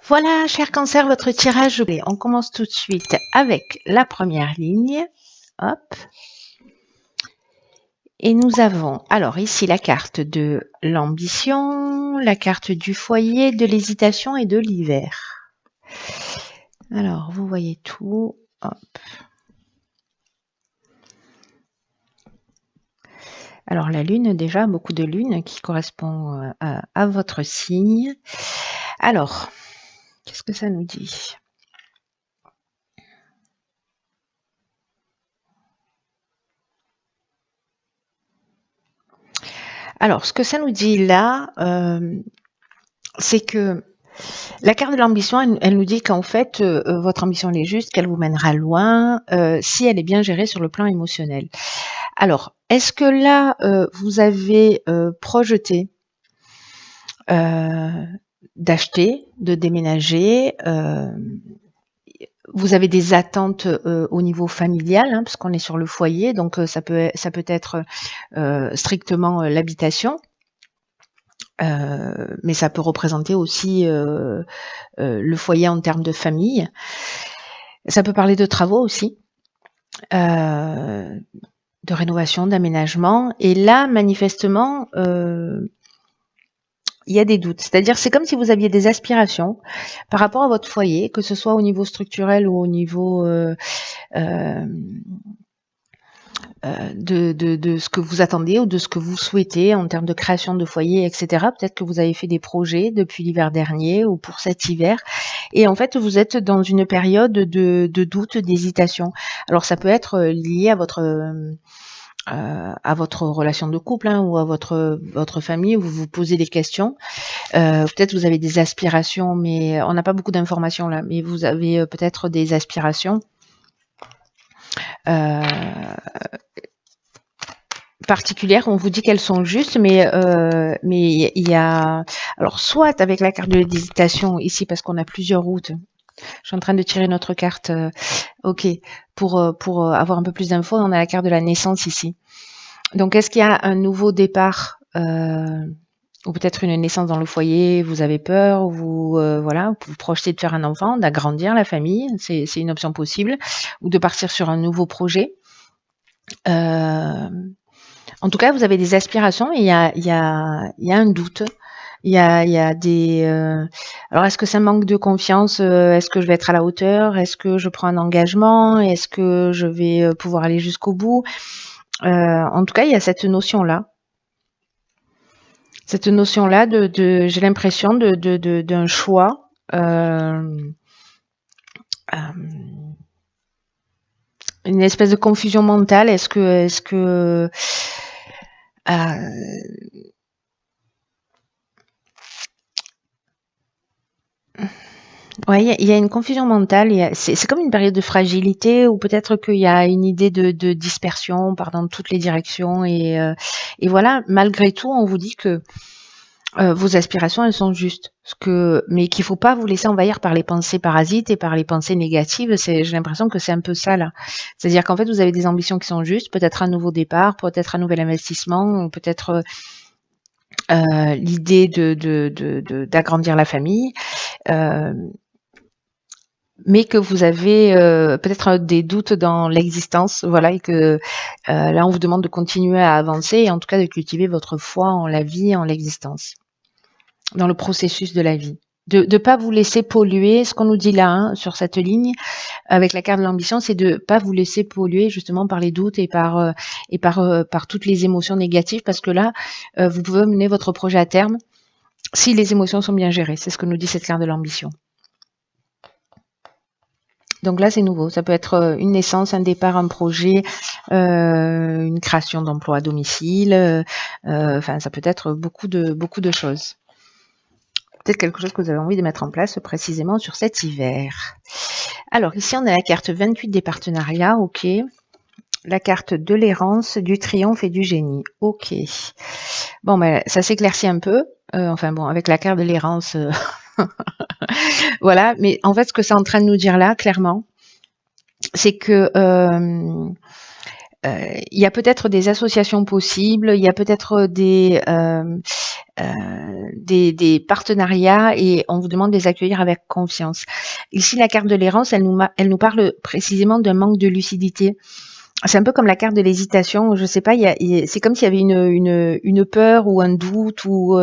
Voilà, cher Cancer, votre tirage. On commence tout de suite avec la première ligne. Hop. Et nous avons alors ici la carte de l'ambition, la carte du foyer, de l'hésitation et de l'hiver. Alors, vous voyez tout. Hop. Alors, la lune, déjà, beaucoup de lune qui correspond à votre signe. Alors, qu'est-ce que ça nous dit ? Alors, ce que ça nous dit là, c'est que la carte de l'ambition, elle nous dit qu'en fait, votre ambition elle est juste, qu'elle vous mènera loin, si elle est bien gérée sur le plan émotionnel. Alors, est-ce que là, vous avez projeté d'acheter, de déménager vous avez des attentes au niveau familial, hein, parce qu'on est sur le foyer, donc ça peut être strictement l'habitation. Mais ça peut représenter aussi le foyer en termes de famille. Ça peut parler de travaux aussi, de rénovation, d'aménagement. Et là, manifestement, il y a des doutes. C'est-à-dire, c'est comme si vous aviez des aspirations par rapport à votre foyer, que ce soit au niveau structurel ou au niveau de ce que vous attendez ou de ce que vous souhaitez en termes de création de foyer, etc. Peut-être que vous avez fait des projets depuis l'hiver dernier ou pour cet hiver. Et en fait, vous êtes dans une période de doute, d'hésitation. Alors, ça peut être lié à votre relation de couple, hein, ou à votre famille, où vous vous posez des questions. Peut-être vous avez des aspirations, mais on n'a pas beaucoup d'informations là, mais vous avez peut-être des aspirations particulières. On vous dit qu'elles sont justes, mais il y a alors soit avec la carte de l'hésitation ici parce qu'on a plusieurs routes. Je suis en train de tirer notre carte. Ok, pour avoir un peu plus d'infos, on a la carte de la naissance ici. Donc, est-ce qu'il y a un nouveau départ ou peut-être une naissance dans le foyer, vous avez peur, voilà, vous projetez de faire un enfant, d'agrandir la famille, c'est une option possible, ou de partir sur un nouveau projet. En tout cas, vous avez des aspirations et il y a un doute. Il y a des. Alors, est-ce que ça manque de confiance? Est-ce que je vais être à la hauteur? Est-ce que je prends un engagement? Est-ce que je vais pouvoir aller jusqu'au bout? En tout cas, il y a cette notion-là. Cette notion-là j'ai l'impression d'un choix. Une espèce de confusion mentale. Est-ce que ouais, il y a une confusion mentale. C'est comme une période de fragilité ou peut-être qu'il y a une idée de dispersion, part dans toutes les directions et voilà. Malgré tout, on vous dit que vos aspirations, elles sont justes. Mais qu'il faut pas vous laisser envahir par les pensées parasites et par les pensées négatives. J'ai l'impression que c'est un peu ça là. C'est-à-dire qu'en fait, vous avez des ambitions qui sont justes, peut-être un nouveau départ, peut-être un nouvel investissement, peut-être l'idée d'agrandir la famille. Mais que vous avez peut-être des doutes dans l'existence, voilà, et que là on vous demande de continuer à avancer et en tout cas de cultiver votre foi en la vie, en l'existence, dans le processus de la vie. De ne pas vous laisser polluer, ce qu'on nous dit là, hein, sur cette ligne, avec la carte de l'ambition, c'est de ne pas vous laisser polluer justement par les doutes et par toutes les émotions négatives, parce que là, vous pouvez mener votre projet à terme si les émotions sont bien gérées. C'est ce que nous dit cette carte de l'ambition. Donc là, c'est nouveau. Ça peut être une naissance, un départ, un projet, une création d'emploi à domicile. Enfin, ça peut être beaucoup de choses. Peut-être quelque chose que vous avez envie de mettre en place précisément sur cet hiver. Alors, ici, on a la carte 28 des partenariats. OK. La carte de l'errance, du triomphe et du génie. OK. Bon, ben, ça s'éclaircit un peu. Enfin bon, avec la carte de l'errance... Voilà, mais en fait, ce que c'est en train de nous dire là, clairement, c'est que il y a peut-être des associations possibles, il y a peut-être des partenariats et on vous demande de les accueillir avec confiance. Ici, la carte de l'errance, elle nous parle précisément d'un manque de lucidité. C'est un peu comme la carte de l'hésitation. Je sais pas, c'est comme s'il y avait une peur ou un doute ou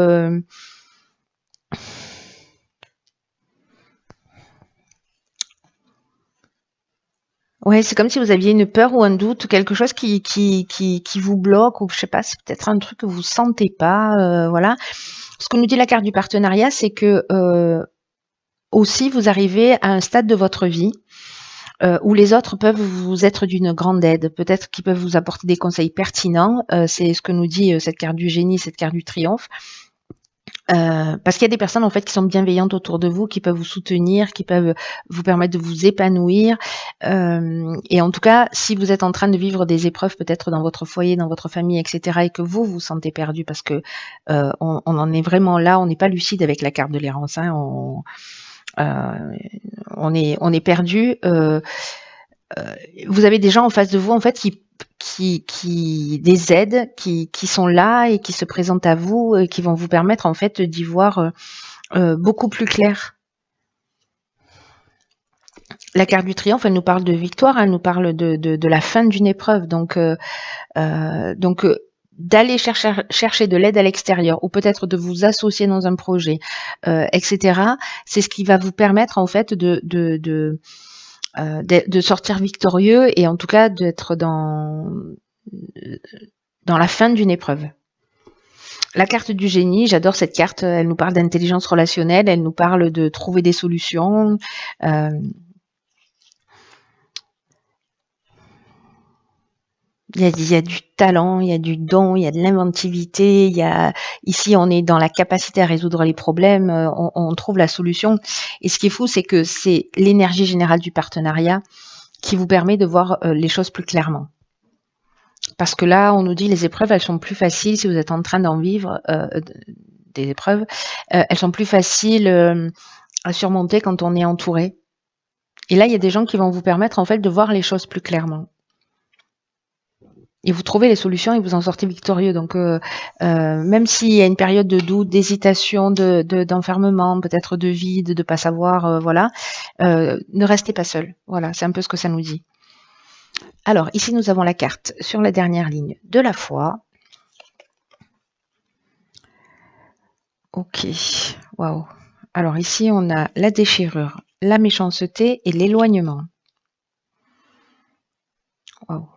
ouais, c'est comme si vous aviez une peur ou un doute, ou quelque chose qui vous bloque, ou je sais pas, c'est peut-être un truc que vous sentez pas, voilà. Ce que nous dit la carte du partenariat, c'est que aussi vous arrivez à un stade de votre vie où les autres peuvent vous être d'une grande aide, peut-être qu'ils peuvent vous apporter des conseils pertinents. C'est ce que nous dit cette carte du génie, cette carte du triomphe. Parce qu'il y a des personnes en fait qui sont bienveillantes autour de vous, qui peuvent vous soutenir, qui peuvent vous permettre de vous épanouir. Et en tout cas, si vous êtes en train de vivre des épreuves peut-être dans votre foyer, dans votre famille, etc., et que vous vous sentez perdu, parce que on en est vraiment là, on n'est pas lucide avec la carte de l'errance, hein, on est perdu. Vous avez des gens en face de vous en fait qui des aides qui sont là et qui se présentent à vous et qui vont vous permettre en fait d'y voir beaucoup plus clair. La carte du triomphe, elle nous parle de victoire, elle nous parle de la fin d'une épreuve, donc d'aller chercher de l'aide à l'extérieur ou peut-être de vous associer dans un projet, etc. C'est ce qui va vous permettre en fait de sortir victorieux et en tout cas d'être dans la fin d'une épreuve. La carte du génie, j'adore cette carte, elle nous parle d'intelligence relationnelle, elle nous parle de trouver des solutions. Il y a du talent, il y a du don, il y a de l'inventivité, ici on est dans la capacité à résoudre les problèmes, on trouve la solution. Et ce qui est fou, c'est que c'est l'énergie générale du partenariat qui vous permet de voir les choses plus clairement. Parce que là, on nous dit les épreuves, elles sont plus faciles si vous êtes en train d'en vivre des épreuves. Elles sont plus faciles à surmonter quand on est entouré. Et là, il y a des gens qui vont vous permettre en fait de voir les choses plus clairement. Et vous trouvez les solutions et vous en sortez victorieux. Donc, même s'il y a une période de doute, d'hésitation, d'enfermement, peut-être de vide, de pas savoir, voilà, ne restez pas seul. Voilà, c'est un peu ce que ça nous dit. Alors, ici, nous avons la carte sur la dernière ligne de la foi. Ok, waouh. Alors ici, on a la déchirure, la méchanceté et l'éloignement. Waouh.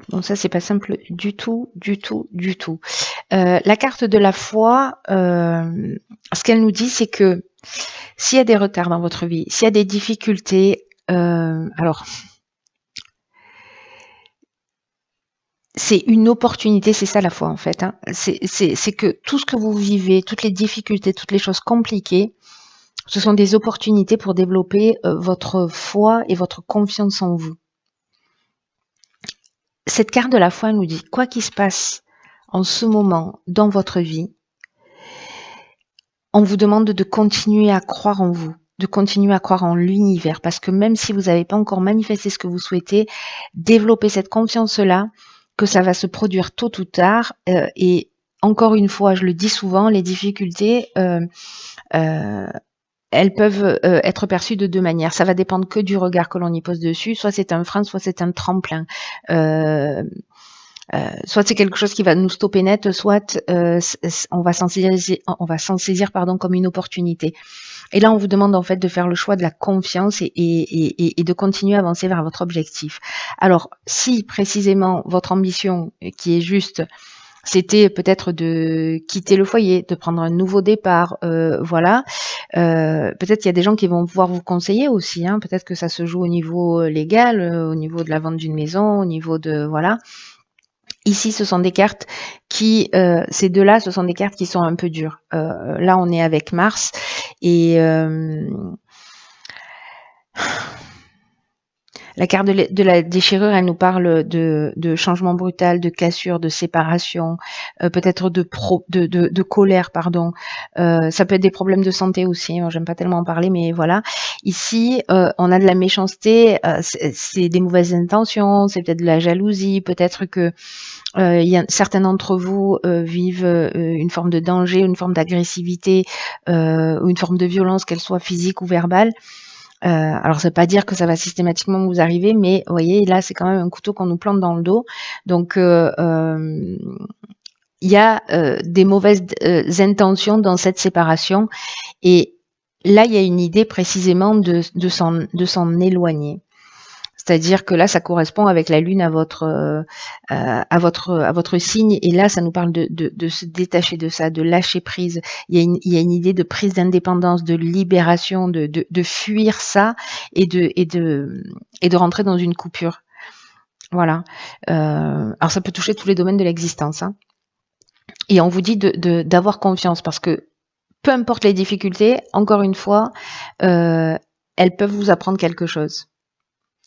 Bon, ça, c'est pas simple du tout, du tout, du tout. La carte de la foi, ce qu'elle nous dit, c'est que s'il y a des retards dans votre vie, s'il y a des difficultés, alors, c'est une opportunité, c'est ça la foi en fait. Hein. C'est que tout ce que vous vivez, toutes les difficultés, toutes les choses compliquées, ce sont des opportunités pour développer votre foi et votre confiance en vous. Cette carte de la foi nous dit, quoi qu'il se passe en ce moment dans votre vie, on vous demande de continuer à croire en vous, de continuer à croire en l'univers, parce que même si vous n'avez pas encore manifesté ce que vous souhaitez, développer cette confiance-là, que ça va se produire tôt ou tard, et encore une fois, je le dis souvent, les difficultés, elles peuvent être perçues de deux manières. Ça va dépendre que du regard que l'on y pose dessus. Soit c'est un frein, soit c'est un tremplin. Soit c'est quelque chose qui va nous stopper net, soit on va s'en saisir comme une opportunité. Et là, on vous demande en fait de faire le choix de la confiance et de continuer à avancer vers votre objectif. Alors, si précisément votre ambition, qui est juste, c'était peut-être de quitter le foyer, de prendre un nouveau départ, voilà. Peut-être qu'il y a des gens qui vont pouvoir vous conseiller aussi. Hein. Peut-être que ça se joue au niveau légal, au niveau de la vente d'une maison, au niveau de voilà. Ici, ce sont des cartes qui, ces deux-là, ce sont des cartes qui sont un peu dures. Là, on est avec Mars et La carte de la déchirure, elle nous parle de changement brutal, de cassure, de séparation, peut-être de colère, pardon. Ça peut être des problèmes de santé aussi. Moi, j'aime pas tellement en parler, mais voilà. Ici, on a de la méchanceté, c'est des mauvaises intentions, c'est peut-être de la jalousie, peut-être que certains d'entre vous vivent une forme de danger, une forme d'agressivité, ou une forme de violence, qu'elle soit physique ou verbale. Alors ça veut pas dire que ça va systématiquement vous arriver, mais vous voyez, là c'est quand même un couteau qu'on nous plante dans le dos. Donc il y a des mauvaises intentions dans cette séparation, et là il y a une idée précisément de s'en éloigner. C'est-à-dire que là, ça correspond avec la lune à votre signe, et là, ça nous parle de se détacher de ça, de lâcher prise. Il y a une idée de prise d'indépendance, de libération, de fuir ça et de rentrer dans une coupure. Voilà. Alors, ça peut toucher tous les domaines de l'existence, hein. Et on vous dit d'avoir confiance, parce que peu importe les difficultés, encore une fois, elles peuvent vous apprendre quelque chose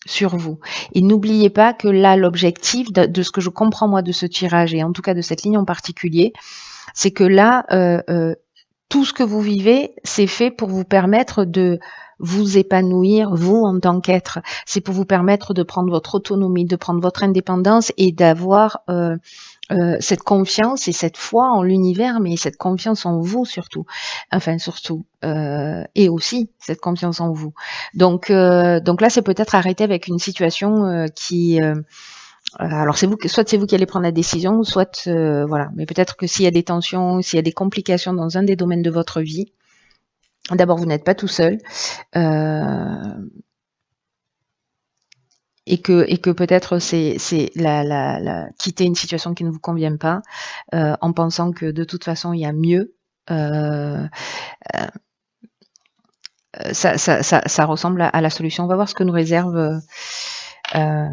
sur vous. Et n'oubliez pas que là, l'objectif de ce que je comprends moi de ce tirage, et en tout cas de cette ligne en particulier, c'est que là, tout ce que vous vivez, c'est fait pour vous permettre de vous épanouir, vous, en tant qu'être. C'est pour vous permettre de prendre votre autonomie, de prendre votre indépendance, et d'avoir cette confiance et cette foi en l'univers, mais cette confiance en vous surtout. Enfin, surtout. Et aussi cette confiance en vous. Donc là, c'est peut-être arrêter avec une situation qui... alors soit c'est vous qui allez prendre la décision, soit voilà. Mais peut-être que s'il y a des tensions, s'il y a des complications dans un des domaines de votre vie, d'abord vous n'êtes pas tout seul. Et que peut-être c'est quitter une situation qui ne vous convient pas, en pensant que de toute façon il y a mieux. Ça ressemble à la solution. On va voir ce que nous réserve la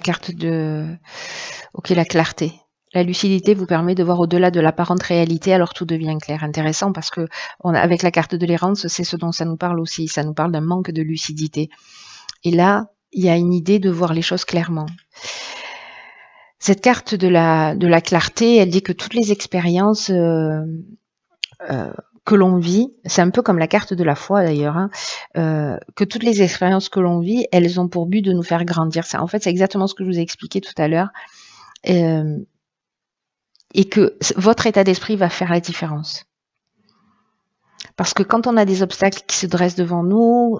carte de... Ok, la clarté. La lucidité vous permet de voir au-delà de l'apparente réalité, alors tout devient clair. Intéressant, parce que avec la carte de l'errance, c'est ce dont ça nous parle aussi. Ça nous parle d'un manque de lucidité. Et là, il y a une idée de voir les choses clairement. Cette carte de la clarté, elle dit que toutes les expériences que l'on vit, c'est un peu comme la carte de la foi d'ailleurs, hein, que toutes les expériences que l'on vit, elles ont pour but de nous faire grandir. En fait, c'est exactement ce que je vous ai expliqué tout à l'heure. Et que votre état d'esprit va faire la différence. Parce que quand on a des obstacles qui se dressent devant nous,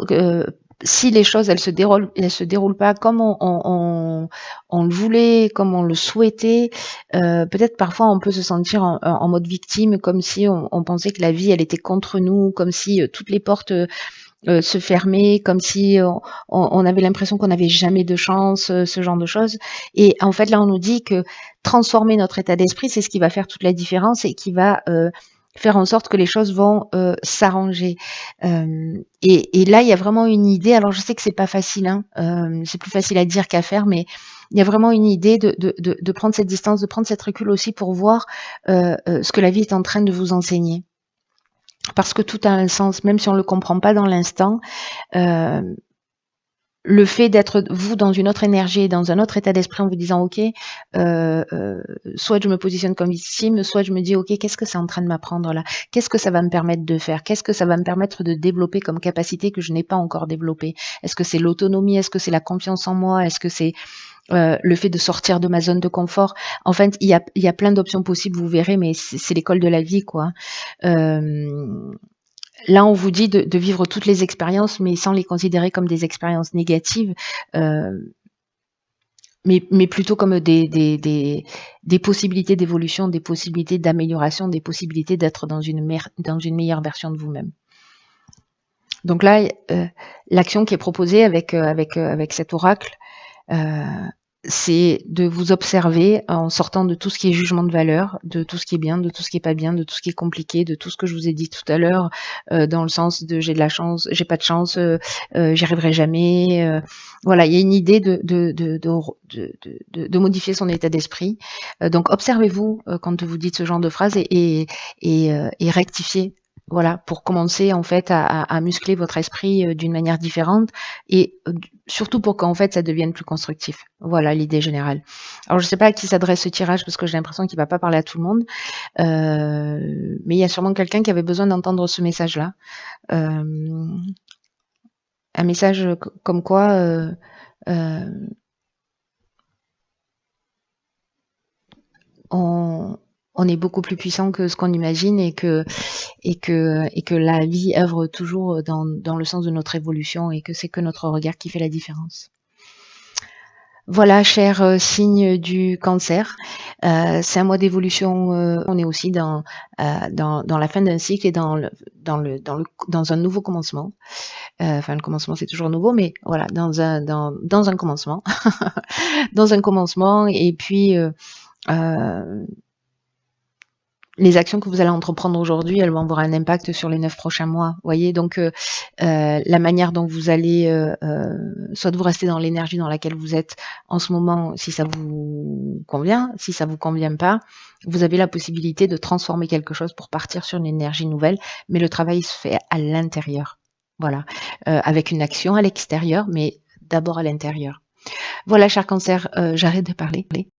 si les choses elles se déroulent pas comme on le voulait, comme on le souhaitait, peut-être parfois on peut se sentir en mode victime, comme si on pensait que la vie elle était contre nous, comme si toutes les portes se fermer, comme si on avait l'impression qu'on n'avait jamais de chance, ce genre de choses. Et en fait, là, on nous dit que transformer notre état d'esprit, c'est ce qui va faire toute la différence et qui va faire en sorte que les choses vont s'arranger. Et là, il y a vraiment une idée. Alors, je sais que c'est pas facile, hein, c'est plus facile à dire qu'à faire, mais il y a vraiment une idée de prendre cette distance, de prendre cette recul aussi pour voir ce que la vie est en train de vous enseigner. Parce que tout a un sens, même si on ne le comprend pas dans l'instant. Le fait d'être vous dans une autre énergie, dans un autre état d'esprit, en vous disant ok, soit je me positionne comme victime, soit je me dis ok, qu'est-ce que c'est en train de m'apprendre là? Qu'est-ce que ça va me permettre de faire? Qu'est-ce que ça va me permettre de développer comme capacité que je n'ai pas encore développée? Est-ce que c'est l'autonomie? Est-ce que c'est la confiance en moi? Est-ce que c'est le fait de sortir de ma zone de confort? En fait, il y a plein d'options possibles, vous verrez, mais c'est l'école de la vie, quoi. Là, on vous dit de vivre toutes les expériences, mais sans les considérer comme des expériences négatives, mais plutôt comme des possibilités d'évolution, des possibilités d'amélioration, des possibilités d'être dans une meilleure version de vous-même. Donc là, l'action qui est proposée avec cet oracle, c'est de vous observer en sortant de tout ce qui est jugement de valeur, de tout ce qui est bien, de tout ce qui est pas bien, de tout ce qui est compliqué, de tout ce que je vous ai dit tout à l'heure, dans le sens de j'ai de la chance, j'ai pas de chance, j'y arriverai jamais. Voilà, il y a une idée de modifier son état d'esprit. Donc observez-vous quand vous dites ce genre de phrase et rectifiez Voilà, pour commencer en fait à muscler votre esprit d'une manière différente et surtout pour qu'en fait ça devienne plus constructif. Voilà l'idée générale. Alors je sais pas à qui s'adresse ce tirage parce que j'ai l'impression qu'il va pas parler à tout le monde, mais il y a sûrement quelqu'un qui avait besoin d'entendre ce message-là. Euh, un message comme quoi euh, on, on est beaucoup plus puissant que ce qu'on imagine et que la vie œuvre toujours dans le sens de notre évolution et que c'est que notre regard qui fait la différence. Voilà, cher signe du cancer, c'est un mois d'évolution. On est aussi dans la fin d'un cycle et dans un nouveau commencement. Enfin, le commencement c'est toujours nouveau, mais voilà, dans un commencement, dans un commencement. Et puis les actions que vous allez entreprendre aujourd'hui, elles vont avoir un impact sur les 9 prochains mois. Vous voyez, donc la manière dont vous allez, soit vous restez dans l'énergie dans laquelle vous êtes en ce moment, si ça vous convient, si ça vous convient pas, vous avez la possibilité de transformer quelque chose pour partir sur une énergie nouvelle, mais le travail se fait à l'intérieur. Voilà, avec une action à l'extérieur, mais d'abord à l'intérieur. Voilà, cher cancer, j'arrête de parler.